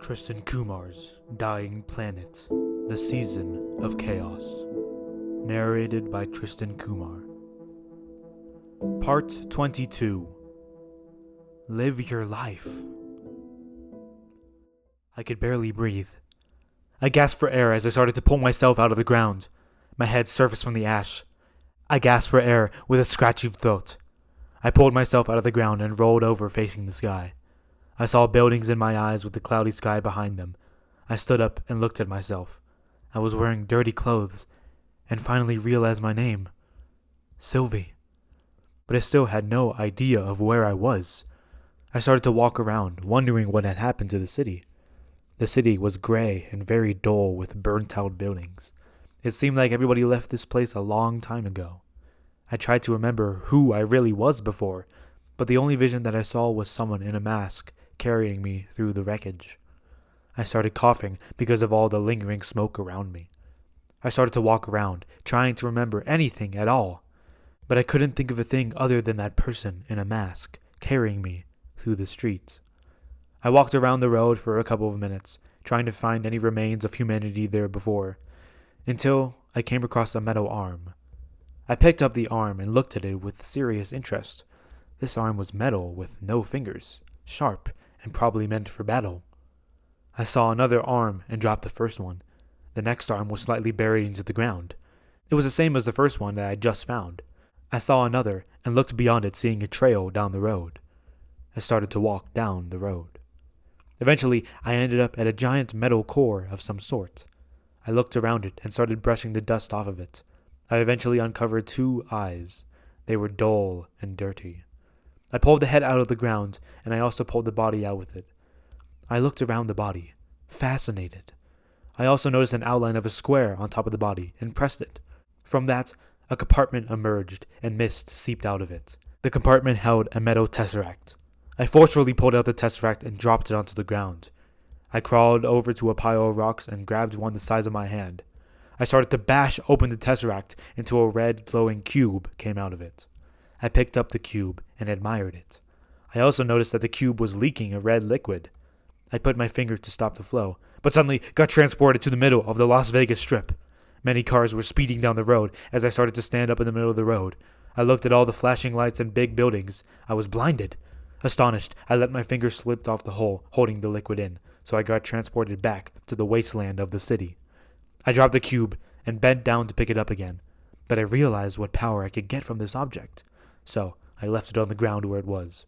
Tristan Kumar's Dying Planet, The Season of Chaos. Narrated by Tristan Kumar. Part 22. Live Your Life. I could barely breathe. I gasped for air as I started to pull myself out of the ground. My head surfaced from the ash. I gasped for air with a scratchy throat. I pulled myself out of the ground and rolled over facing the sky. I saw buildings in my eyes with the cloudy sky behind them. I stood up and looked at myself. I was wearing dirty clothes, and finally realized my name. Sylvie. But I still had no idea of where I was. I started to walk around, wondering what had happened to the city. The city was gray and very dull with burnt-out buildings. It seemed like everybody left this place a long time ago. I tried to remember who I really was before, but the only vision that I saw was someone in a mask carrying me through the wreckage. I started coughing because of all the lingering smoke around me. I started to walk around, trying to remember anything at all, but I couldn't think of a thing other than that person in a mask carrying me through the streets. I walked around the road for a couple of minutes, trying to find any remains of humanity there before, until I came across a metal arm. I picked up the arm and looked at it with serious interest. This arm was metal with no fingers, sharp, and probably meant for battle. I saw another arm and dropped the first one. The next arm was slightly buried into the ground. It was the same as the first one that I had just found. I saw another and looked beyond it, seeing a trail down the road. I started to walk down the road. Eventually, I ended up at a giant metal core of some sort. I looked around it and started brushing the dust off of it. I eventually uncovered two eyes. They were dull and dirty. I pulled the head out of the ground, and I also pulled the body out with it. I looked around the body, fascinated. I also noticed an outline of a square on top of the body, and pressed it. From that, a compartment emerged, and mist seeped out of it. The compartment held a metal tesseract. I forcefully pulled out the tesseract and dropped it onto the ground. I crawled over to a pile of rocks and grabbed one the size of my hand. I started to bash open the tesseract until a red glowing cube came out of it. I picked up the cube and admired it. I also noticed that the cube was leaking a red liquid. I put my finger to stop the flow, but suddenly got transported to the middle of the Las Vegas Strip. Many cars were speeding down the road as I started to stand up in the middle of the road. I looked at all the flashing lights and big buildings. I was blinded. Astonished, I let my finger slip off the hole holding the liquid in, so I got transported back to the wasteland of the city. I dropped the cube and bent down to pick it up again, but I realized what power I could get from this object. So I left it on the ground where it was.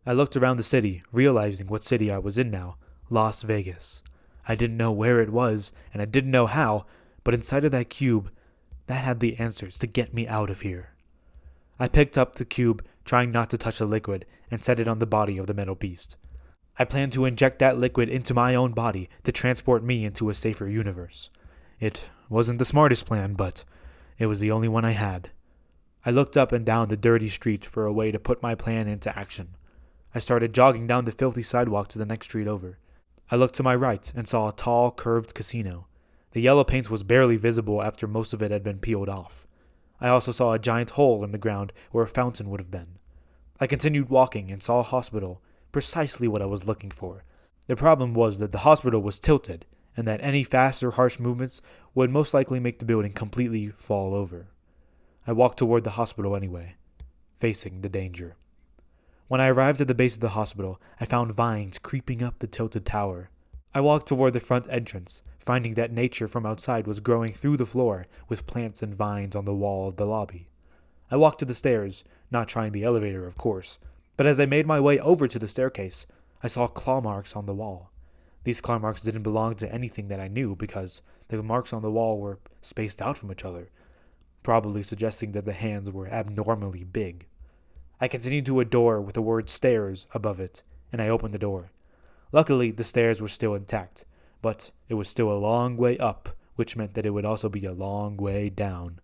I looked around the city, realizing what city I was in now, Las Vegas. I didn't know where it was, and I didn't know how, but inside of that cube, that had the answers to get me out of here. I picked up the cube, trying not to touch the liquid, and set it on the body of the metal beast. I planned to inject that liquid into my own body to transport me into a safer universe. It wasn't the smartest plan, but it was the only one I had. I looked up and down the dirty street for a way to put my plan into action. I started jogging down the filthy sidewalk to the next street over. I looked to my right and saw a tall, curved casino. The yellow paint was barely visible after most of it had been peeled off. I also saw a giant hole in the ground where a fountain would have been. I continued walking and saw a hospital, precisely what I was looking for. The problem was that the hospital was tilted, and that any fast or harsh movements would most likely make the building completely fall over. I walked toward the hospital anyway, facing the danger. When I arrived at the base of the hospital, I found vines creeping up the tilted tower. I walked toward the front entrance, finding that nature from outside was growing through the floor with plants and vines on the wall of the lobby. I walked to the stairs, not trying the elevator, of course, but as I made my way over to the staircase, I saw claw marks on the wall. These claw marks didn't belong to anything that I knew because the marks on the wall were spaced out from each other, probably suggesting that the hands were abnormally big. I continued to a door with the word stairs above it, and I opened the door. Luckily, the stairs were still intact, but it was still a long way up, which meant that it would also be a long way down.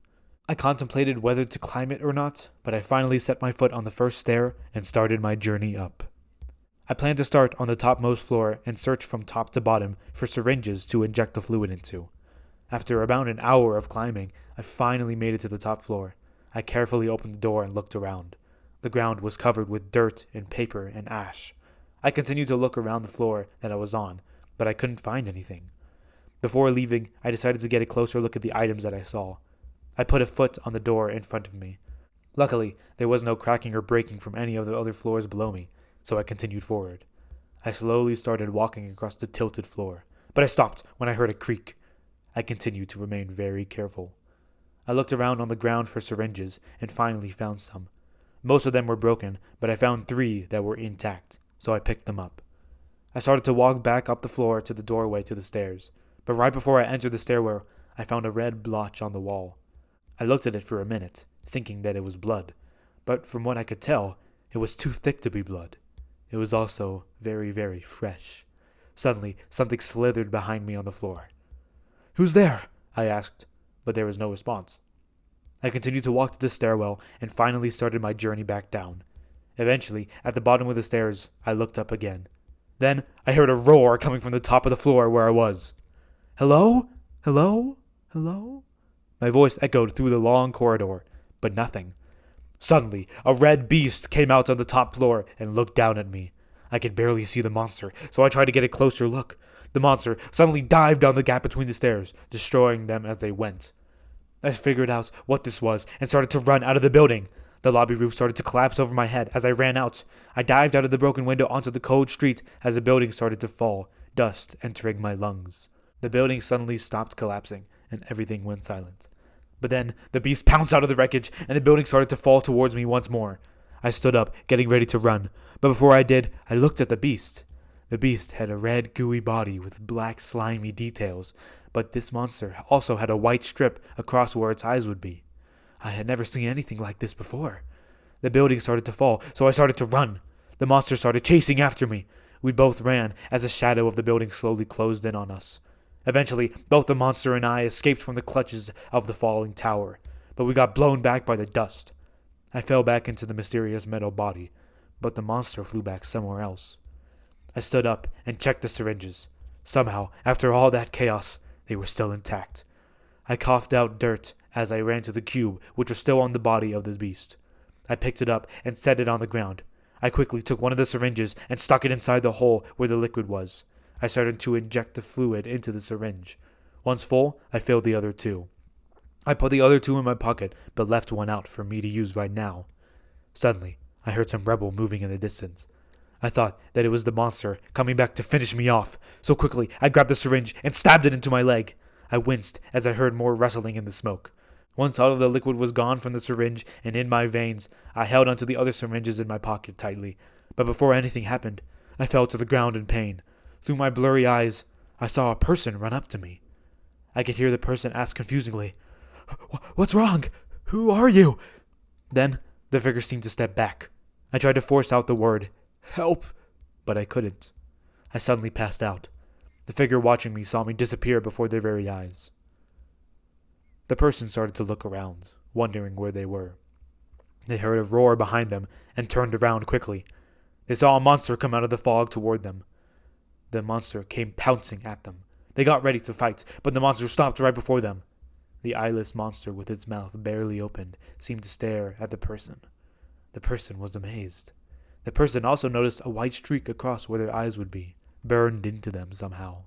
I contemplated whether to climb it or not, but I finally set my foot on the first stair and started my journey up. I planned to start on the topmost floor and search from top to bottom for syringes to inject the fluid into. After about an hour of climbing, I finally made it to the top floor. I carefully opened the door and looked around. The ground was covered with dirt and paper and ash. I continued to look around the floor that I was on, but I couldn't find anything. Before leaving, I decided to get a closer look at the items that I saw. I put a foot on the door in front of me. Luckily, there was no cracking or breaking from any of the other floors below me, so I continued forward. I slowly started walking across the tilted floor, but I stopped when I heard a creak. I continued to remain very careful. I looked around on the ground for syringes and finally found some. Most of them were broken, but I found 3 that were intact, so I picked them up. I started to walk back up the floor to the doorway to the stairs, but right before I entered the stairwell, I found a red blotch on the wall. I looked at it for a minute, thinking that it was blood, but from what I could tell, it was too thick to be blood. It was also very, very fresh. Suddenly, something slithered behind me on the floor. "Who's there?" I asked, but there was no response. I continued to walk to the stairwell and finally started my journey back down. Eventually, at the bottom of the stairs, I looked up again. Then I heard a roar coming from the top of the floor where I was. "Hello? Hello? Hello?" My voice echoed through the long corridor, but nothing. Suddenly, a red beast came out of the top floor and looked down at me. I could barely see the monster, so I tried to get a closer look. The monster suddenly dived down the gap between the stairs, destroying them as they went. I figured out what this was and started to run out of the building. The lobby roof started to collapse over my head as I ran out. I dived out of the broken window onto the cold street as the building started to fall, dust entering my lungs. The building suddenly stopped collapsing, and everything went silent. But then the beast pounced out of the wreckage, and the building started to fall towards me once more. I stood up, getting ready to run, but before I did, I looked at the beast. The beast had a red, gooey body with black, slimy details, but this monster also had a white strip across where its eyes would be. I had never seen anything like this before. The building started to fall, so I started to run. The monster started chasing after me. We both ran as the shadow of the building slowly closed in on us. Eventually, both the monster and I escaped from the clutches of the falling tower, but we got blown back by the dust. I fell back into the mysterious metal body, but the monster flew back somewhere else. I stood up and checked the syringes. Somehow, after all that chaos, they were still intact. I coughed out dirt as I ran to the cube, which was still on the body of the beast. I picked it up and set it on the ground. I quickly took one of the syringes and stuck it inside the hole where the liquid was. I started to inject the fluid into the syringe. Once full, I filled the other 2. I put the other 2 in my pocket, but left one out for me to use right now. Suddenly, I heard some rebel moving in the distance. I thought that it was the monster coming back to finish me off, so quickly I grabbed the syringe and stabbed it into my leg. I winced as I heard more rustling in the smoke. Once all of the liquid was gone from the syringe and in my veins, I held onto the other syringes in my pocket tightly. But before anything happened, I fell to the ground in pain. Through my blurry eyes, I saw a person run up to me. I could hear the person ask confusingly, "What's wrong? Who are you?" Then, the figure seemed to step back. I tried to force out the word, "Help," but I couldn't. I suddenly passed out. The figure watching me saw me disappear before their very eyes. The person started to look around, wondering where they were. They heard a roar behind them and turned around quickly. They saw a monster come out of the fog toward them. The monster came pouncing at them. They got ready to fight, but the monster stopped right before them. The eyeless monster, with its mouth barely opened, seemed to stare at the person. The person was amazed. The person also noticed a white streak across where their eyes would be, burned into them somehow.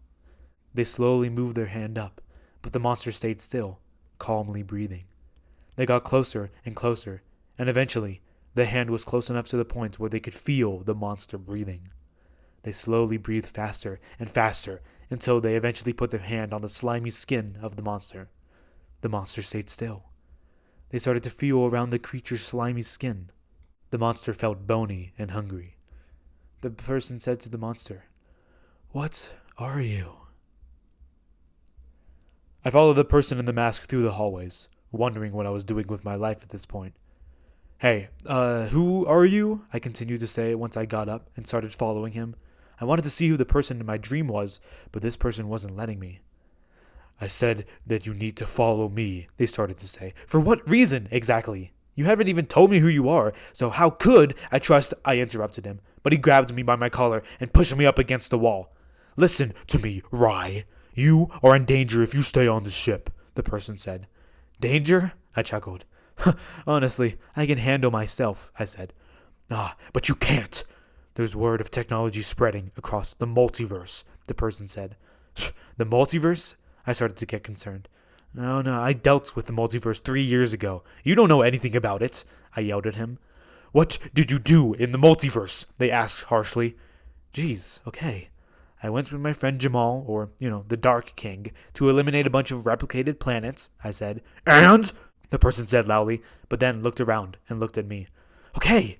They slowly moved their hand up, but the monster stayed still, calmly breathing. They got closer and closer, and eventually, the hand was close enough to the point where they could feel the monster breathing. They slowly breathed faster and faster until they eventually put their hand on the slimy skin of the monster. The monster stayed still. They started to feel around the creature's slimy skin. The monster felt bony and hungry. The person said to the monster, "What are you?" I followed the person in the mask through the hallways, wondering what I was doing with my life at this point. "Hey, who are you?" I continued to say once I got up and started following him. I wanted to see who the person in my dream was, but this person wasn't letting me. "I said that you need to follow me," they started to say. "For what reason, exactly? You haven't even told me who you are, so how could I trust—" I interrupted him, but he grabbed me by my collar and pushed me up against the wall. "Listen to me, Rai. You are in danger if you stay on the ship," the person said. "Danger?" I chuckled. "Honestly, I can handle myself," I said. "Ah, but you can't. There's word of technology spreading across the multiverse, the person said. The multiverse? I started to get concerned. No, I dealt with the multiverse 3 years ago. You don't know anything about it, I yelled at him. What did you do in the multiverse? They asked harshly. Geez, okay. I went with my friend Jamal, or, the Dark King, to eliminate a bunch of replicated planets, I said. And? The person said loudly, but then looked around and looked at me. Okay.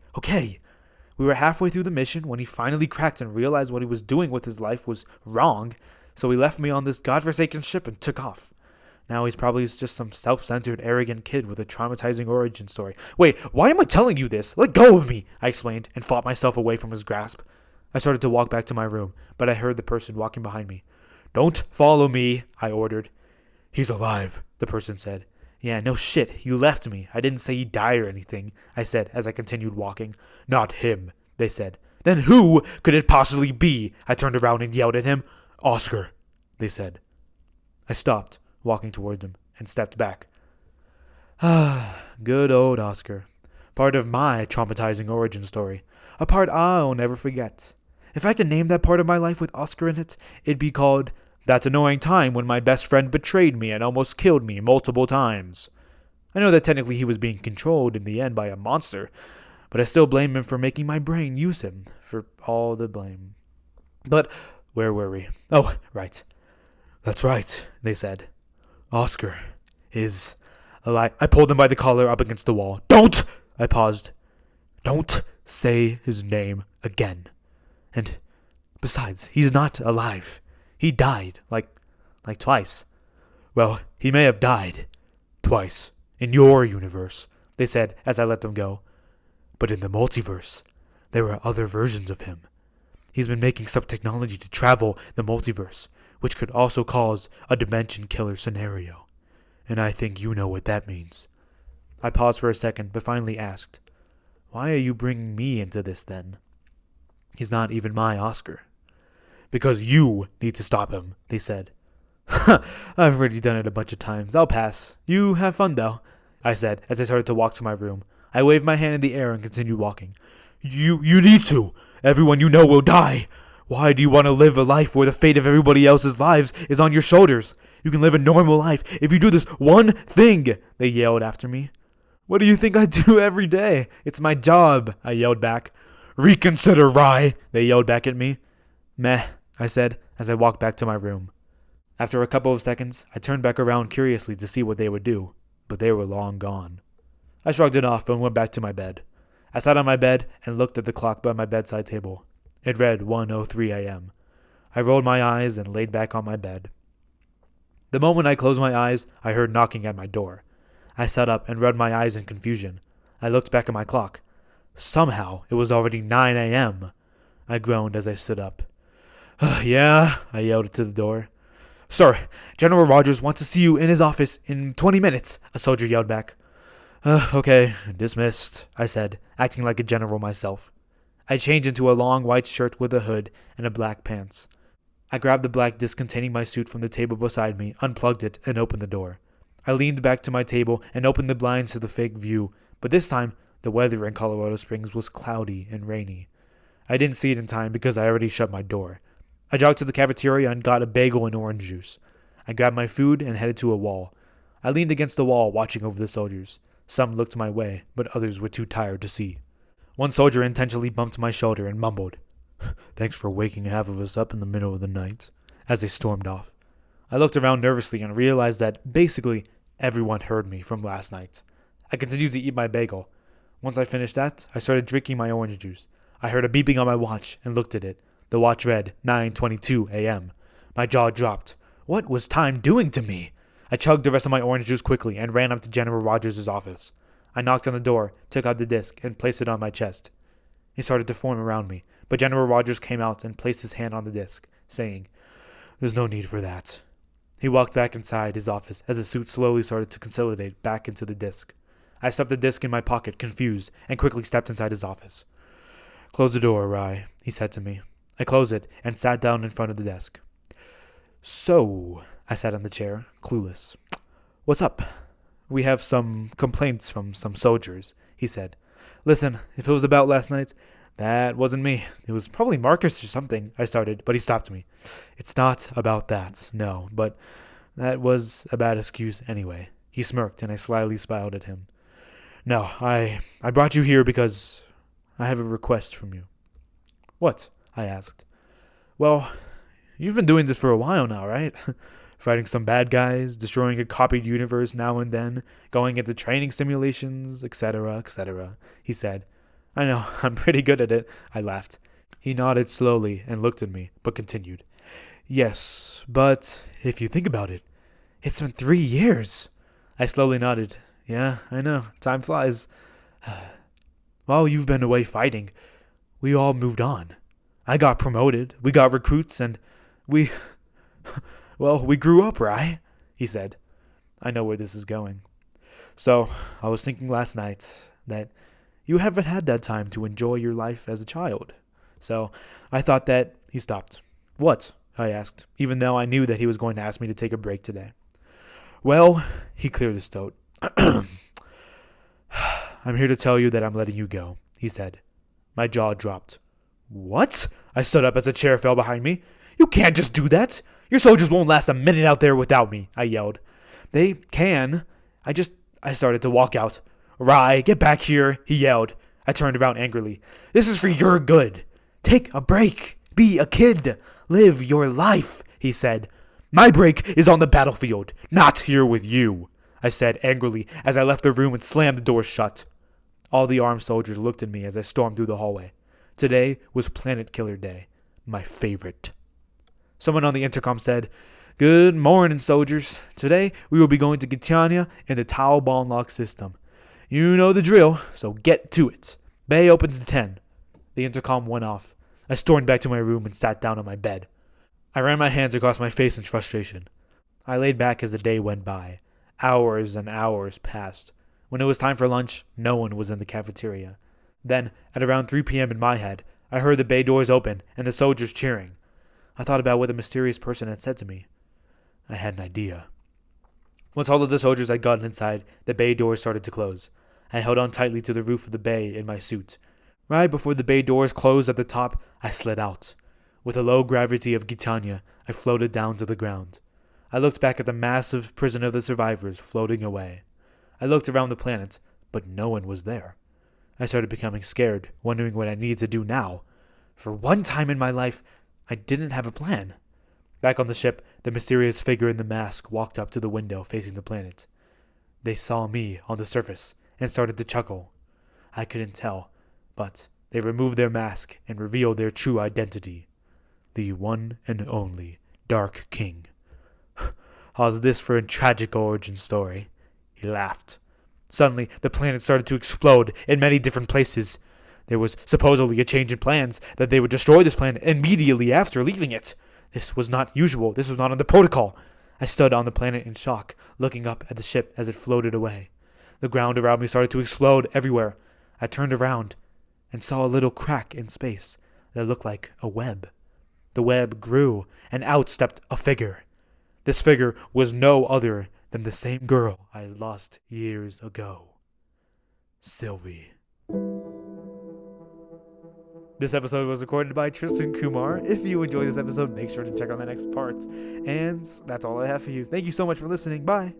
We were halfway through the mission when he finally cracked and realized what he was doing with his life was wrong, so he left me on this godforsaken ship and took off. Now he's probably just some self-centered, arrogant kid with a traumatizing origin story. Wait, why am I telling you this? Let go of me, I explained, and fought myself away from his grasp. I started to walk back to my room, but I heard the person walking behind me. Don't follow me, I ordered. He's alive, the person said. Yeah, no shit, you left me. I didn't say he died or anything, I said as I continued walking. Not him, they said. Then who could it possibly be? I turned around and yelled at him. Oscar, they said. I stopped, walking toward them, and stepped back. Good old Oscar. Part of my traumatizing origin story. A part I'll never forget. If I could name that part of my life with Oscar in it, it'd be called That Annoying Time When My Best Friend Betrayed Me and Almost Killed Me Multiple Times. I know that technically he was being controlled in the end by a monster, but I still blame him for making my brain use him for all the blame. But where were we? Oh, right. That's right, they said. Oscar is alive. I pulled him by the collar up against the wall. Don't! I paused. Don't say his name again. And besides, he's not alive. He died, like twice. Well, he may have died twice in your universe, they said as I let them go. But in the multiverse, there were other versions of him. He's been making some technology to travel the multiverse, which could also cause a dimension killer scenario. And I think you know what that means. I paused for a second, but finally asked, Why are you bringing me into this then? He's not even my Oscar. Because you need to stop him, they said. I've already done it a bunch of times. I'll pass. You have fun, though, I said as I started to walk to my room. I waved my hand in the air and continued walking. You need to. Everyone you know will die. Why do you want to live a life where the fate of everybody else's lives is on your shoulders? You can live a normal life if you do this one thing, they yelled after me. What do you think I do every day? It's my job, I yelled back. Reconsider, Rye, they yelled back at me. Meh, I said as I walked back to my room. After a couple of seconds, I turned back around curiously to see what they would do, but they were long gone. I shrugged it off and went back to my bed. I sat on my bed and looked at the clock by my bedside table. It read 1:03 a.m. I rolled my eyes and laid back on my bed. The moment I closed my eyes, I heard knocking at my door. I sat up and rubbed my eyes in confusion. I looked back at my clock. Somehow, it was already 9 a.m. I groaned as I stood up. Yeah, I yelled to the door. Sir, General Rogers wants to see you in his office in 20 minutes, a soldier yelled back. Okay, dismissed, I said, acting like a general myself. I changed into a long white shirt with a hood and a black pants. I grabbed the black disc containing my suit from the table beside me, unplugged it, and opened the door. I leaned back to my table and opened the blinds to the fake view, but this time, the weather in Colorado Springs was cloudy and rainy. I didn't see it in time because I already shut my door. I jogged to the cafeteria and got a bagel and orange juice. I grabbed my food and headed to a wall. I leaned against the wall, watching over the soldiers. Some looked my way, but others were too tired to see. One soldier intentionally bumped my shoulder and mumbled, "Thanks for waking half of us up in the middle of the night," as they stormed off. I looked around nervously and realized that, basically, everyone heard me from last night. I continued to eat my bagel. Once I finished that, I started drinking my orange juice. I heard a beeping on my watch and looked at it. The watch read 9:22 a.m. My jaw dropped. What was time doing to me? I chugged the rest of my orange juice quickly and ran up to General Rogers' office. I knocked on the door, took out the disc, and placed it on my chest. It started to form around me, but General Rogers came out and placed his hand on the disc, saying, "There's no need for that." He walked back inside his office as the suit slowly started to consolidate back into the disc. I stuffed the disc in my pocket, confused, and quickly stepped inside his office. "Close the door, Rye," he said to me. I closed it and sat down in front of the desk. "So," I sat on the chair, clueless. "What's up?" "We have some complaints from some soldiers," he said. "Listen, if it was about last night, That wasn't me. It was probably Marcus or something, I started, but he stopped me. It's not about that, no, but that was a bad excuse anyway. He smirked, and I slyly smiled at him. No, I brought you here because I have a request from you. What? I asked. Well, you've been doing this for a while now, right? Fighting some bad guys, destroying a copied universe now and then, going into training simulations, etc., etc., he said. I know, I'm pretty good at it, I laughed. He nodded slowly and looked at me, but continued. Yes, but if you think about it, it's been 3 years. I slowly nodded. Yeah, I know, time flies. While you've been away fighting, we all moved on. I got promoted, we got recruits, and we grew up, right? He said. I know where this is going. So, I was thinking last night that you haven't had that time to enjoy your life as a child. So, I thought that... He stopped. What? I asked, even though I knew that he was going to ask me to take a break today. Well, he cleared his throat. I'm here to tell you that I'm letting you go, he said. My jaw dropped. What? I stood up as a chair fell behind me. You can't just do that. Your soldiers won't last a minute out there without me, I yelled. They can. I started to walk out. Rai, get back here, he yelled. I turned around angrily. This is for your good. Take a break. Be a kid. Live your life, he said. My break is on the battlefield, not here with you, I said angrily as I left the room and slammed the door shut. All the armed soldiers looked at me as I stormed through the hallway. Today was Planet Killer Day, my favorite. Someone on the intercom said, Good morning, soldiers. Today we will be going to Gitania in the Tau Ball Lock system. You know the drill, so get to it. Bay opens at 10. The intercom went off. I stormed back to my room and sat down on my bed. I ran my hands across my face in frustration. I laid back as the day went by. Hours and hours passed. When it was time for lunch, no one was in the cafeteria. Then, at around 3 p.m. in my head, I heard the bay doors open and the soldiers cheering. I thought about what the mysterious person had said to me. I had an idea. Once all of the soldiers had gotten inside, the bay doors started to close. I held on tightly to the roof of the bay in my suit. Right before the bay doors closed at the top, I slid out. With the low gravity of Gitania, I floated down to the ground. I looked back at the massive prison of the survivors floating away. I looked around the planet, but no one was there. I started becoming scared, wondering what I needed to do now. For one time in my life, I didn't have a plan. Back on the ship, the mysterious figure in the mask walked up to the window facing the planet. They saw me on the surface and started to chuckle. I couldn't tell, but they removed their mask and revealed their true identity. The one and only Dark King. How's this for a tragic origin story? He laughed. Suddenly, the planet started to explode in many different places. There was supposedly a change in plans that they would destroy this planet immediately after leaving it. This was not usual. This was not on the protocol. I stood on the planet in shock, looking up at the ship as it floated away. The ground around me started to explode everywhere. I turned around and saw a little crack in space that looked like a web. The web grew, and out stepped a figure. This figure was no other than the same girl I had lost years ago. Sylvie. This episode was recorded by Tristan Kumar. If you enjoyed this episode, make sure to check out the next part. And that's all I have for you. Thank you so much for listening. Bye.